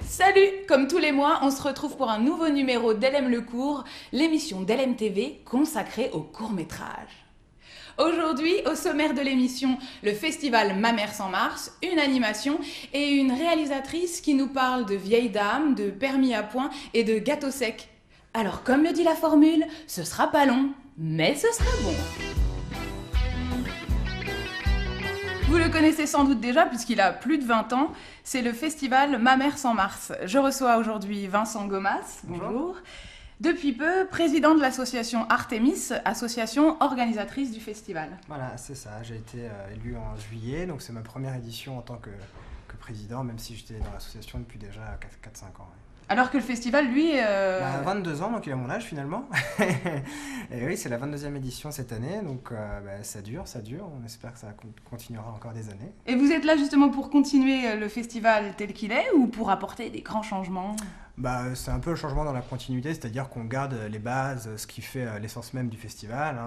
Salut! Comme tous les mois, on se retrouve pour un nouveau numéro d'LM Le Court, l'émission d'LM TV consacrée au court-métrage. Aujourd'hui, au sommaire de l'émission, le festival Ma Mère sans Mars, une animation et une réalisatrice qui nous parle de vieilles dames, de permis à points et de gâteaux secs. Alors comme le dit la formule, ce sera pas long, mais ce sera bon. Vous le connaissez sans doute déjà puisqu'il a plus de 20 ans, c'est le festival Ma Mère sans Mars. Je reçois aujourd'hui Vincent Gomas, bonjour. Depuis peu, président de l'association Artemis, association organisatrice du festival. Voilà, c'est ça, j'ai été élu en juillet, donc c'est ma première édition en tant que président, même si j'étais dans l'association depuis déjà 4-5 ans. Ouais. Alors que le festival, lui... 22 ans, donc il a mon âge finalement. Et oui, c'est la 22e édition cette année, donc ça dure, on espère que ça continuera encore des années. Et vous êtes là justement pour continuer le festival tel qu'il est ou pour apporter des grands changements ? C'est un peu le changement dans la continuité, c'est-à-dire qu'on garde les bases, ce qui fait l'essence même du festival,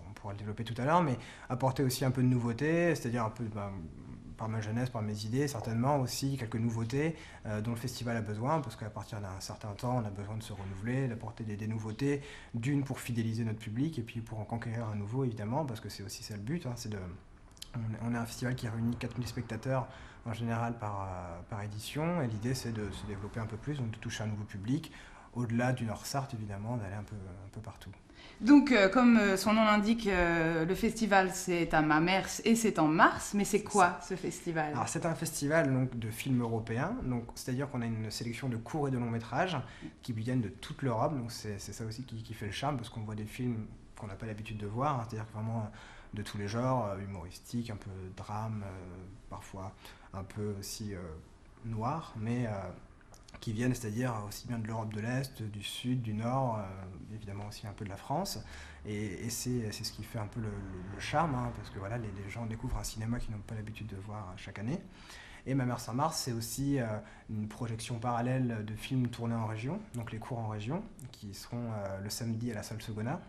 on pourra le développer tout à l'heure, mais apporter aussi un peu de nouveauté, c'est-à-dire un peu... par ma jeunesse, par mes idées, certainement aussi quelques nouveautés dont le festival a besoin, parce qu'à partir d'un certain temps, on a besoin de se renouveler, d'apporter des nouveautés, d'une pour fidéliser notre public, et puis pour en conquérir un nouveau, évidemment, parce que c'est aussi ça le but, on est un festival qui réunit 4000 spectateurs en général par édition, et l'idée c'est de se développer un peu plus, donc de toucher un nouveau public, au-delà du Nord-Sarthe, évidemment, d'aller un peu partout. Donc, comme son nom l'indique, le festival c'est à Mamers et c'est en mars, mais c'est quoi ce festival ? Alors, c'est un festival donc, de films européens, donc, c'est-à-dire qu'on a une sélection de courts et de longs métrages qui viennent de toute l'Europe, donc c'est ça aussi qui fait le charme, parce qu'on voit des films qu'on n'a pas l'habitude de voir, c'est-à-dire vraiment de tous les genres, humoristiques, un peu drame, parfois un peu aussi noir, mais... qui viennent, c'est-à-dire aussi bien de l'Europe de l'Est, du Sud, du Nord, évidemment aussi un peu de la France. Et c'est ce qui fait un peu le charme, parce que voilà, les gens découvrent un cinéma qu'ils n'ont pas l'habitude de voir chaque année. Et Ma Mère sans Mars, c'est aussi une projection parallèle de films tournés en région, donc les cours en région, qui seront le samedi à la salle Segona,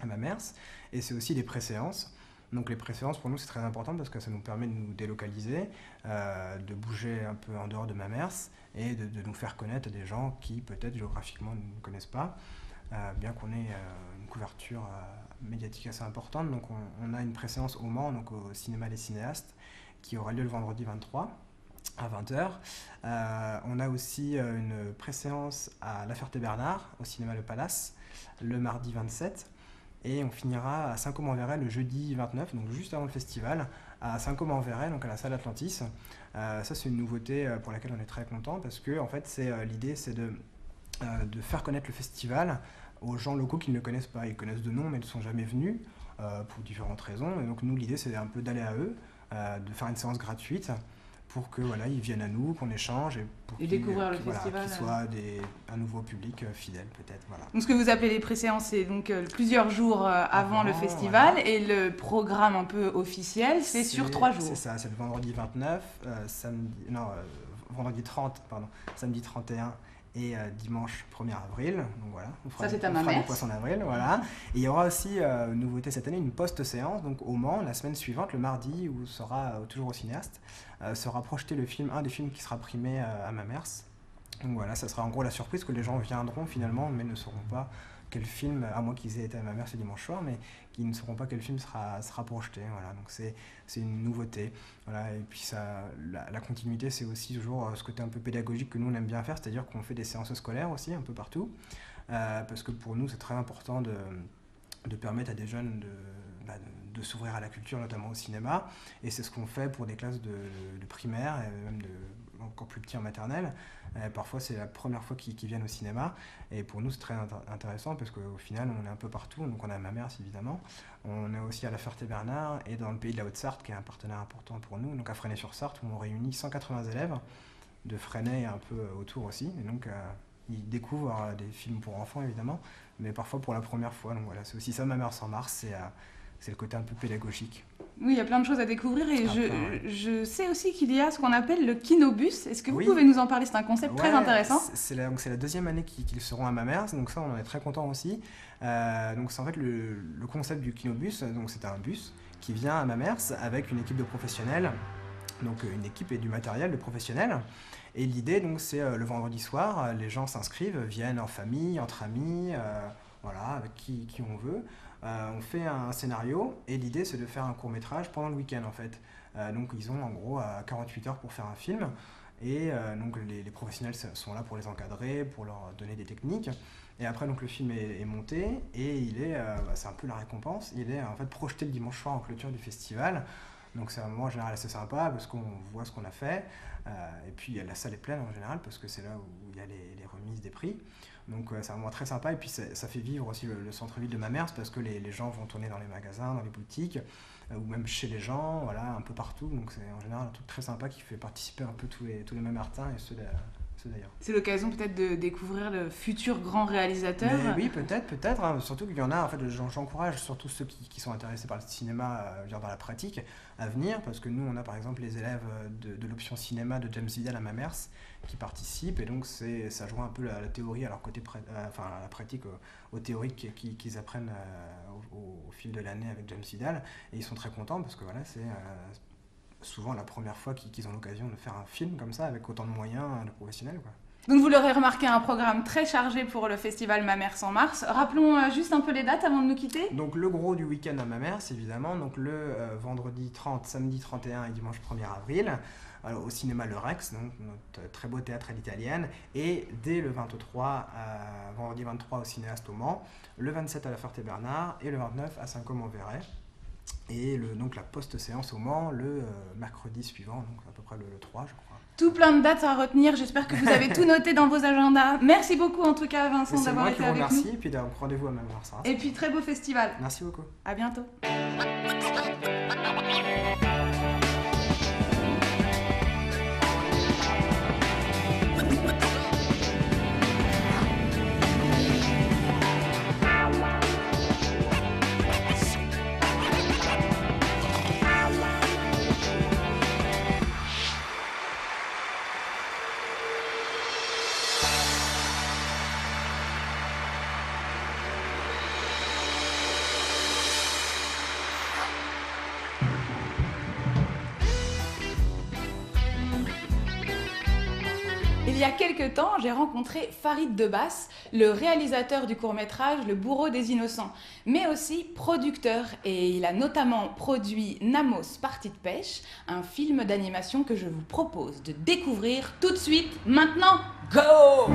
à Mamers. Et c'est aussi des préséances. Donc les préséances, pour nous, c'est très important parce que ça nous permet de nous délocaliser, de bouger un peu en dehors de Mamers et de nous faire connaître à des gens qui, peut-être, géographiquement, ne nous connaissent pas, bien qu'on ait une couverture médiatique assez importante. Donc on a une préséance au Mans, donc au cinéma Les Cinéastes, qui aura lieu le vendredi 23 à 20h. On a aussi une préséance à La Ferté-Bernard, au cinéma Le Palace, le mardi 27. Et on finira à Saint-Côme-en-Véret le jeudi 29, donc juste avant le festival, à Saint-Côme-en-Véret, donc à la salle Atlantis. Ça, c'est une nouveauté pour laquelle on est très content, parce que en fait, l'idée, c'est de faire connaître le festival aux gens locaux qui ne le connaissent pas. Ils connaissent de nom, mais ne sont jamais venus, pour différentes raisons. Et donc nous, l'idée, c'est un peu d'aller à eux, de faire une séance gratuite, pour que voilà, ils viennent à nous, qu'on échange et pour découvrir le festival, qu'ils soient un nouveau public fidèle peut-être. Voilà. Donc ce que vous appelez les préséances, c'est donc plusieurs jours avant le festival, voilà. Et le programme un peu officiel, c'est sur 3 jours. C'est ça, c'est le vendredi 29, vendredi 30, pardon, samedi 31 et dimanche 1er avril. Donc voilà, on fera des poissons d'avril, voilà. Et il y aura aussi une nouveauté cette année, une post-séance, donc au Mans, la semaine suivante, le mardi, où sera toujours au cinéaste, sera projeté un des films qui sera primé à Mamers. Donc voilà, ça sera en gros la surprise que les gens viendront finalement, mais ne sauront pas quel film, à moins qu'ils aient été à Mamers ce dimanche soir, mais qui ne sauront pas quel film sera projeté. Voilà, donc c'est une nouveauté. Voilà, et puis la continuité, c'est aussi toujours ce côté un peu pédagogique que nous on aime bien faire, c'est-à-dire qu'on fait des séances scolaires aussi un peu partout, parce que pour nous c'est très important de permettre à des jeunes de s'ouvrir à la culture, notamment au cinéma, et c'est ce qu'on fait pour des classes de primaire, et même encore plus petits en maternelle. Parfois c'est la première fois qu'ils viennent au cinéma, et pour nous c'est très intéressant parce qu'au final on est un peu partout, donc on est à Mamers évidemment, on est aussi à La Ferté-Bernard et dans le pays de la Haute-Sarthe qui est un partenaire important pour nous, donc à Fresnay-sur-Sarthe où on réunit 180 élèves de Fresnay et un peu autour aussi, et donc ils découvrent des films pour enfants évidemment, mais parfois pour la première fois, donc voilà, c'est aussi ça Ma Mère sans Mars, c'est le côté un peu pédagogique. Oui, il y a plein de choses à découvrir et je sais aussi qu'il y a ce qu'on appelle le kinobus. Est-ce que vous pouvez nous en parler ? C'est un concept très intéressant. C'est la deuxième année qu'ils seront à Mamers, donc ça on en est très content aussi. Donc c'est en fait le concept du kinobus, donc c'est un bus qui vient à Mamers avec une équipe de professionnels donc une équipe et du matériel de professionnels. Et l'idée, donc, c'est le vendredi soir, les gens s'inscrivent, viennent en famille, entre amis, voilà, avec qui on veut. On fait un scénario et l'idée, c'est de faire un court-métrage pendant le week-end, en fait. Donc, ils ont en gros 48 heures pour faire un film. Et donc, les professionnels sont là pour les encadrer, pour leur donner des techniques. Et après, donc, le film est monté et c'est un peu la récompense, il est en fait projeté le dimanche soir en clôture du festival. Donc c'est un moment en général assez sympa parce qu'on voit ce qu'on a fait. Et puis la salle est pleine en général parce que c'est là où il y a les remises des prix. Donc c'est un moment très sympa et puis ça fait vivre aussi le centre-ville de Mamers parce que les gens vont tourner dans les magasins, dans les boutiques ou même chez les gens, voilà, un peu partout. Donc c'est en général un truc très sympa qui fait participer un peu tous les Mamertins et ceux d'ailleurs. C'est l'occasion peut-être de découvrir le futur grand réalisateur. Mais oui, peut-être. Hein. Surtout qu'il y en a, en fait, j'encourage surtout ceux qui sont intéressés par le cinéma, dans la pratique, à venir, parce que nous, on a par exemple les élèves de l'option cinéma de James Vidal à Mamers qui participent, et donc ça joint un peu la théorie à leur côté, la pratique aux théoriques qu'ils apprennent au fil de l'année avec James Vidal, et ils sont très contents parce que voilà, c'est souvent la première fois qu'ils ont l'occasion de faire un film comme ça, avec autant de moyens de professionnels, quoi. Donc vous l'aurez remarqué, un programme très chargé pour le festival Mamers en mars. Rappelons juste un peu les dates avant de nous quitter. Donc le gros du week-end à Mamers, évidemment, donc le vendredi 30, samedi 31 et dimanche 1er avril, au cinéma Le Rex, donc notre très beau théâtre à l'italienne, et dès le 23, vendredi 23 au cinéaste au Mans, le 27 à la Ferté-Bernard et le 29 à Saint-Côme-en-Véret. Et donc la post-séance au Mans le mercredi suivant, donc à peu près le 3, je crois. Tout plein de dates à retenir, j'espère que vous avez tout noté dans vos agendas. Merci beaucoup en tout cas Vincent d'avoir été avec nous. Merci, et puis rendez-vous à Mamers. Et puis très beau festival. Merci beaucoup. À bientôt. Il y a quelques temps, j'ai rencontré Farid Debass, le réalisateur du court-métrage Le Bourreau des Innocents, mais aussi producteur, et il a notamment produit Namos Partie de pêche, un film d'animation que je vous propose de découvrir tout de suite, maintenant, go!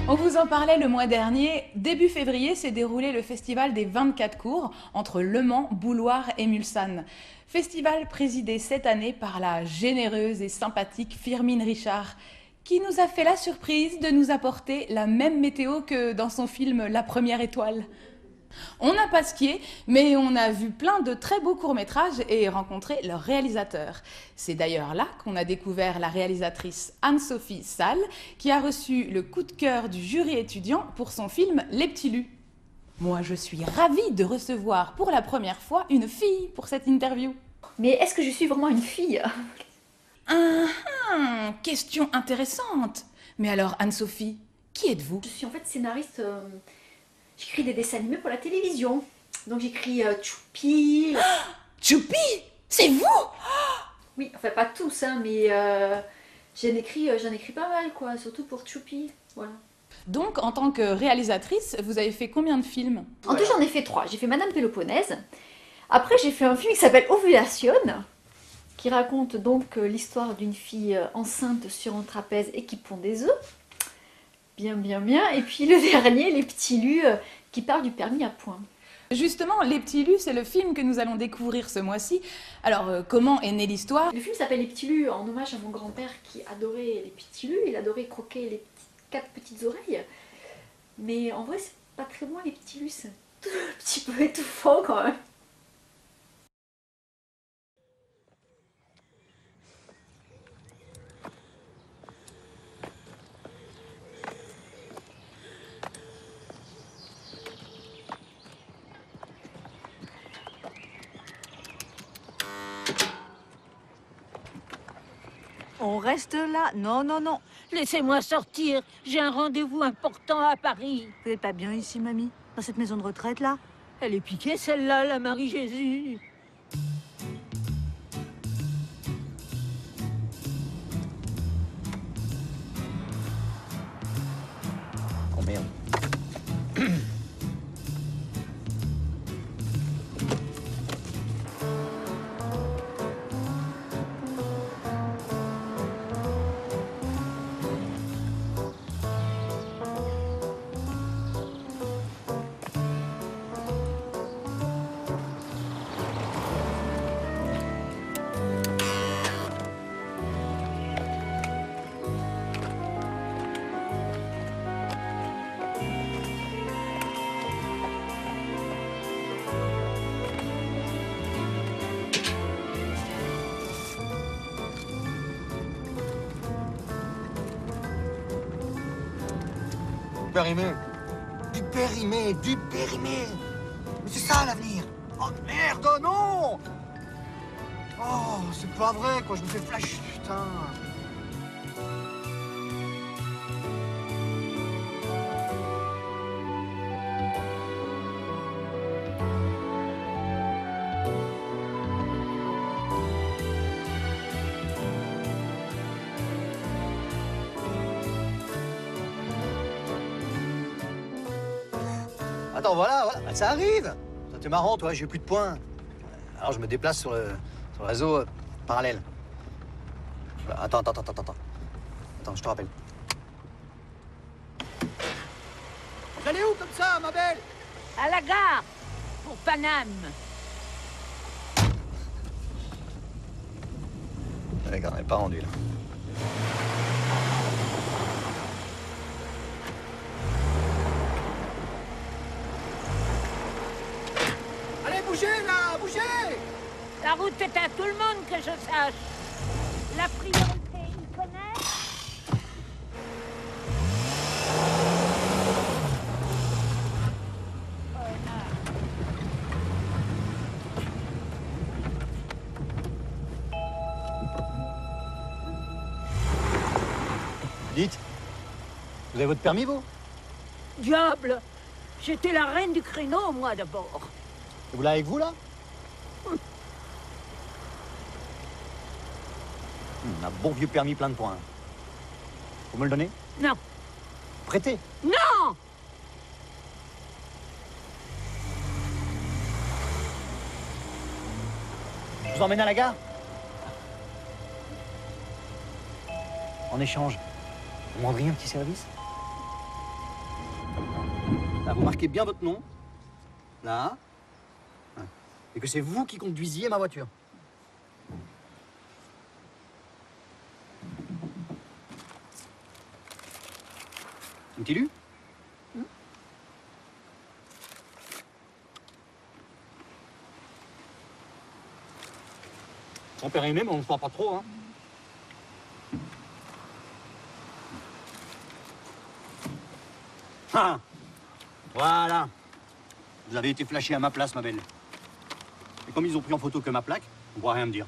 On vous en parlait le mois dernier, début février s'est déroulé le festival des 24 cours entre Le Mans, Bouloir et Mulsanne. Festival présidé cette année par la généreuse et sympathique Firmin Richard, qui nous a fait la surprise de nous apporter la même météo que dans son film La Première Étoile. On n'a pas skié, mais on a vu plein de très beaux courts-métrages et rencontré leurs réalisateurs. C'est d'ailleurs là qu'on a découvert la réalisatrice Anne-Sophie Salle, qui a reçu le coup de cœur du jury étudiant pour son film Les Petits Lus. Moi, je suis ravie de recevoir pour la première fois une fille pour cette interview. Mais est-ce que je suis vraiment une fille? Question intéressante. Mais alors, Anne-Sophie, qui êtes-vous? Je suis en fait scénariste. J'écris des dessins animés pour la télévision. Donc j'écris Choupi. Choupi? C'est vous? Oui, enfin pas tous, hein, mais j'en écris pas mal, quoi, surtout pour Choupi. Voilà. Donc, en tant que réalisatrice, vous avez fait combien de films? En tout, j'en ai fait 3. J'ai fait Madame Péloponnèse. Après, j'ai fait un film qui s'appelle Ovulation, qui raconte donc l'histoire d'une fille enceinte sur un trapèze et qui pond des œufs. Bien. Et puis le dernier, Les Petits Lus, qui parle du permis à points. Justement, Les Petits Lus, c'est le film que nous allons découvrir ce mois-ci. Alors, comment est née l'histoire? Le film s'appelle Les Petits Lus en hommage à mon grand-père qui adorait les petits lus. Il adorait croquer les 4 petites oreilles. Mais en vrai, c'est pas très bon, les petits lus. C'est un petit peu étouffant quand même. On reste là? Non. Laissez-moi sortir. J'ai un rendez-vous important à Paris. Vous n'êtes pas bien ici, mamie? Dans cette maison de retraite, là? Elle est piquée, celle-là, la Marie-Jésus. Oh merde. Périmé. Du périmé. Mais c'est ça l'avenir. Oh merde, oh non. Oh, c'est pas vrai, quoi, je me fais flash, putain. Attends, voilà, bah, ça arrive. C'est marrant, toi, j'ai plus de points. Alors je me déplace sur le réseau parallèle. Attends. Attends, je te rappelle. Vous allez où comme ça, ma belle? À la gare, pour Paname. La gare n'est pas rendue, là. Allez, bougez, là, bougez. La route est à tout le monde, que je sache. La priorité, il connaît. Dites, Vous avez votre permis, vous? Diable! J'étais la reine du créneau, moi, d'abord. Et vous l'avez avec vous, là? Un bon vieux permis plein de points. Vous me le donnez? Non. Prêtez. Non! Je vous emmène à la gare. En échange, vous me rendriez un petit service? Là, vous marquez bien votre nom. Là. Et que c'est vous qui conduisiez ma voiture. Un petit lu? Sans périmé, mais on ne se voit pas trop, hein. Ah, voilà. Vous avez été flashé à ma place, ma belle. Et comme ils ont pris en photo que ma plaque, on ne pourra rien me dire.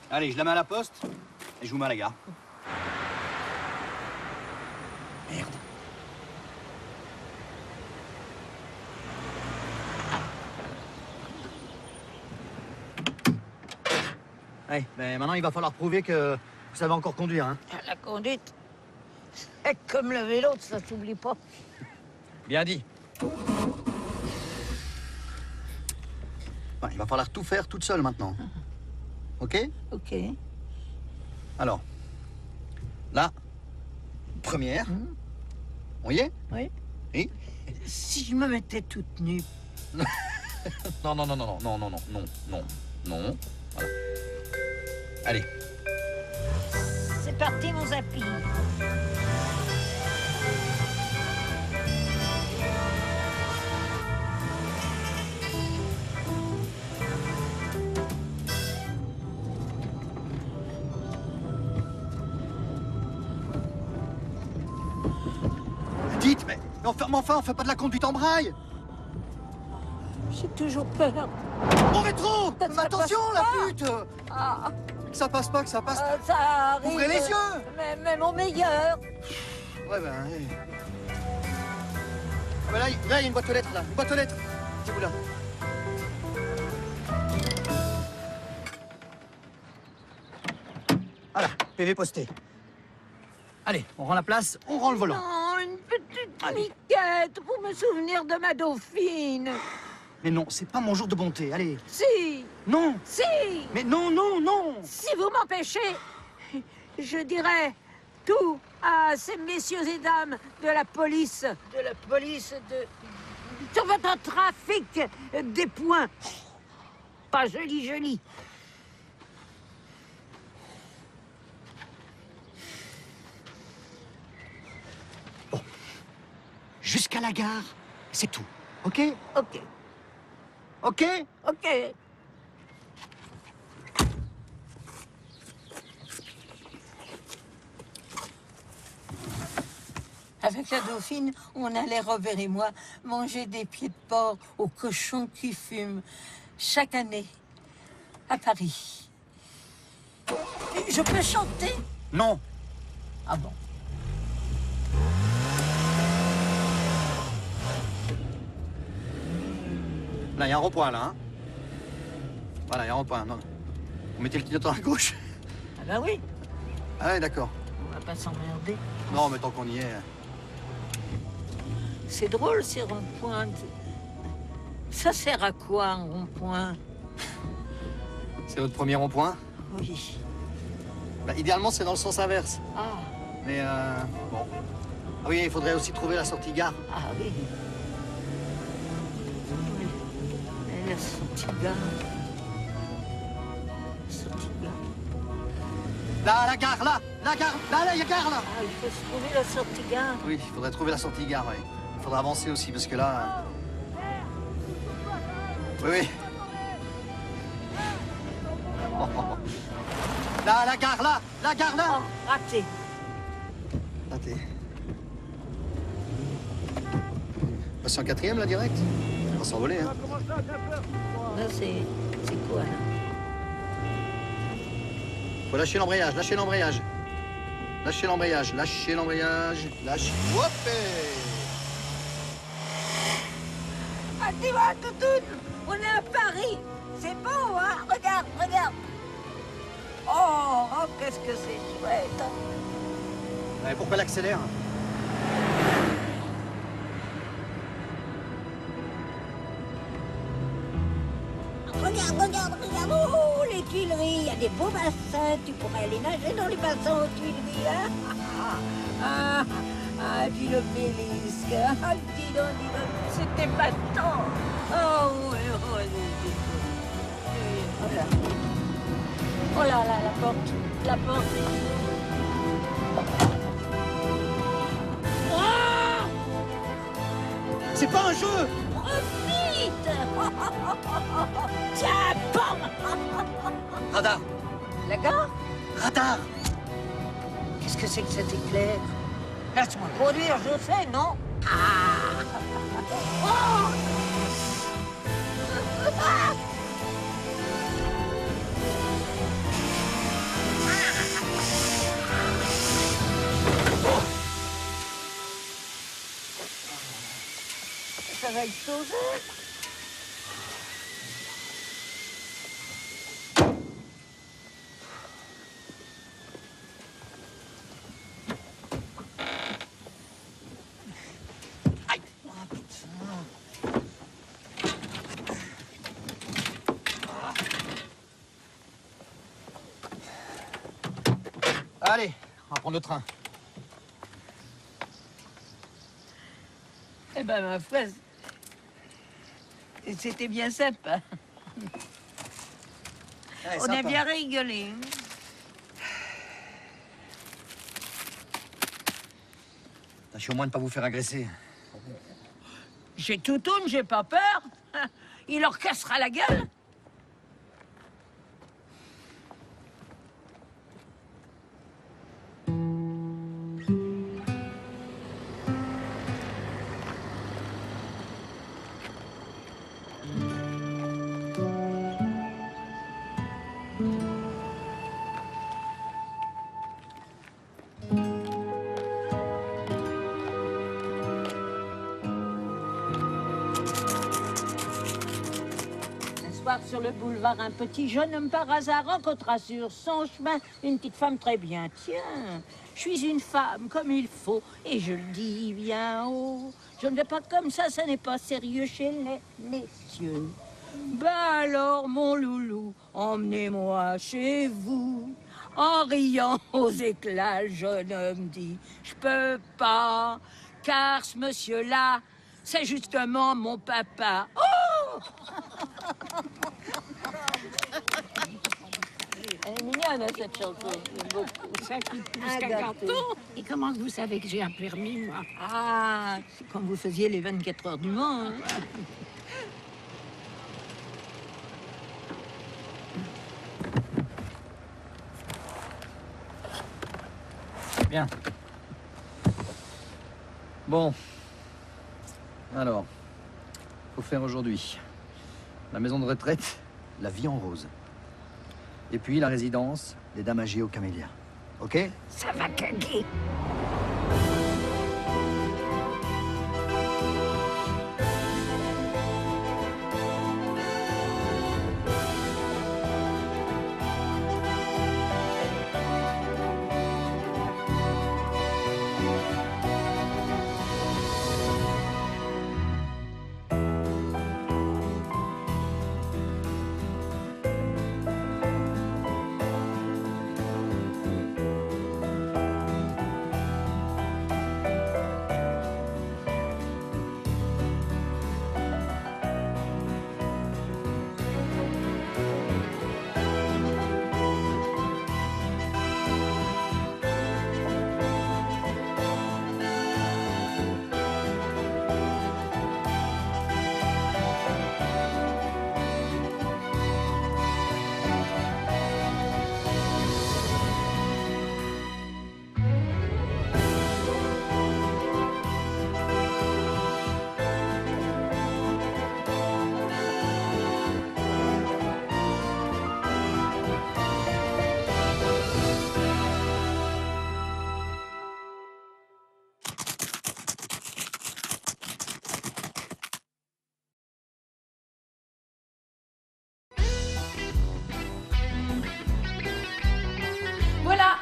Allez, je la mets à la poste et je vous mets à la gare. Merde. Ouais, mais maintenant il va falloir prouver que vous savez encore conduire, hein. La conduite, c'est comme le vélo, ça s'oublie pas. Bien dit. Ouais, il va falloir tout faire toute seule maintenant. Ok? Ok. Alors, là, première. On y est? Oui. Oui? Si je me mettais toute nue. Non, non, non, non, non, non, non, non, non, non. Voilà. Allez. C'est parti, mon zappy. Dites, mais enfin, on fait pas de la conduite en braille. J'ai toujours peur. Mon rétro! Ça Mais attention, passe la pas. pute! Ah, Que ça passe pas, que ça passe. ça arrive. Ouvrez les yeux! Mais mon meilleur. Ouais, ben. Ouais. Ah, ben là, il y a une boîte aux lettres, là. Une boîte aux lettres. C'est vous là. Voilà, PV posté. Allez, on rend la place, on rend le volant. Non, une petite Allez. miquette pour me souvenir de ma dauphine. Mais non, c'est pas mon jour de bonté, allez. Si, Non! si, Mais non, non, non! si vous m'empêchez, je dirai tout à ces messieurs et dames de la police. Sur votre trafic des points. Pas joli, joli. Jusqu'à la gare, c'est tout. Ok? Ok, Ok? ok. Avec la dauphine, on allait, Robert et moi, manger des pieds de porc aux cochons qui fument chaque année à Paris. Je peux chanter? Non! Ah bon? Là, il y a un rond-point, là. Hein. Voilà, il y a un rond-point. Non. Vous mettez le clignotant à gauche. Ah bah oui, Ah ouais, d'accord. on va pas s'emmerder. Non, mais tant qu'on y est... C'est drôle ces ronds-points. Ça sert à quoi un rond-point? C'est votre premier rond-point. Oui. Bah, idéalement, c'est dans le sens inverse. Ah, Mais bon. Ah oui, il faudrait aussi trouver la sortie gare. ah oui. Et la sortie gare. Sortie gare. Là, la gare, là! La gare! Là, il y a gare, là! Ah, il faut se trouver la sortie gare. Oui, il faudrait trouver la sortie gare, oui. Il faudrait avancer aussi, parce que là... Oui, oui. Là, la gare, là! La gare, là! Oh, raté. Attends. Passer en quatrième, là, direct? On va s'envoler, hein. Là, c'est quoi, là? Faut lâcher l'embrayage, lâcher l'embrayage. Lâchez l'embrayage, lâchez l'embrayage, lâchez. Hop Ah, tu vois, Toutoune, on est à Paris. C'est beau, hein? Regarde, regarde. Oh, oh, qu'est-ce que c'est chouette. Ouais, pourquoi l'accélère? Regarde, regarde, regarde. Oh, les Tuileries. Il y a des beaux bassins. Tu pourrais aller nager dans les bassins aux Tuileries, hein? Ah, ah, puis l'obélisque. Ah, dis donc, c'était pas tant. Oh, oui, oh, oh là. Oh là là, la porte. La porte. Ah! C'est pas un jeu! Vite! Tiens, bam! Radar! La gare? Radar! Qu'est-ce que c'est que cet éclair? Laisse-moi conduire, je sais, non? Ah! Oh! Ah! Ça va exploser? Aïe! Oh, putain. Allez, on va prendre le train. Eh ben, ma foi, c'était bien sympa. Allez, On a sympa. bien rigolé. Tâchez au moins de ne pas vous faire agresser. J'ai Toutoune, j'ai pas peur. Il leur cassera la gueule. Sur le boulevard, un petit jeune homme par hasard rencontra sur son chemin une petite femme très bien. Tiens, je suis une femme comme il faut et je le dis bien haut. Je ne vais pas comme ça n'est pas sérieux chez les messieurs. Ben alors, mon loulou, emmenez-moi chez vous. En riant aux éclats, le jeune homme dit, je peux pas, car ce monsieur-là, c'est justement mon papa. Oh! Elle est mignonne, cette chanson. J'aime beaucoup. Ça coûte plus qu'un carton. Et comment vous savez que j'ai un permis, moi? Ah, c'est quand vous faisiez les 24 heures du Mans. Hein. Bien. Bon. Alors, faut faire aujourd'hui la maison de retraite, la vie en rose. Et puis la résidence, les dames âgées aux camélias. Ok? Ça va caguer.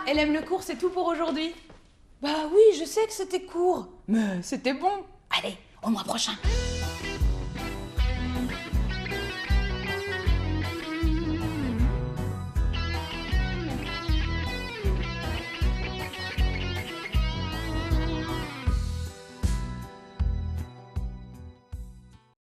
elle aime le cours, c'est tout pour aujourd'hui. Bah oui, je sais que c'était court, mais c'était bon. Allez, au mois prochain.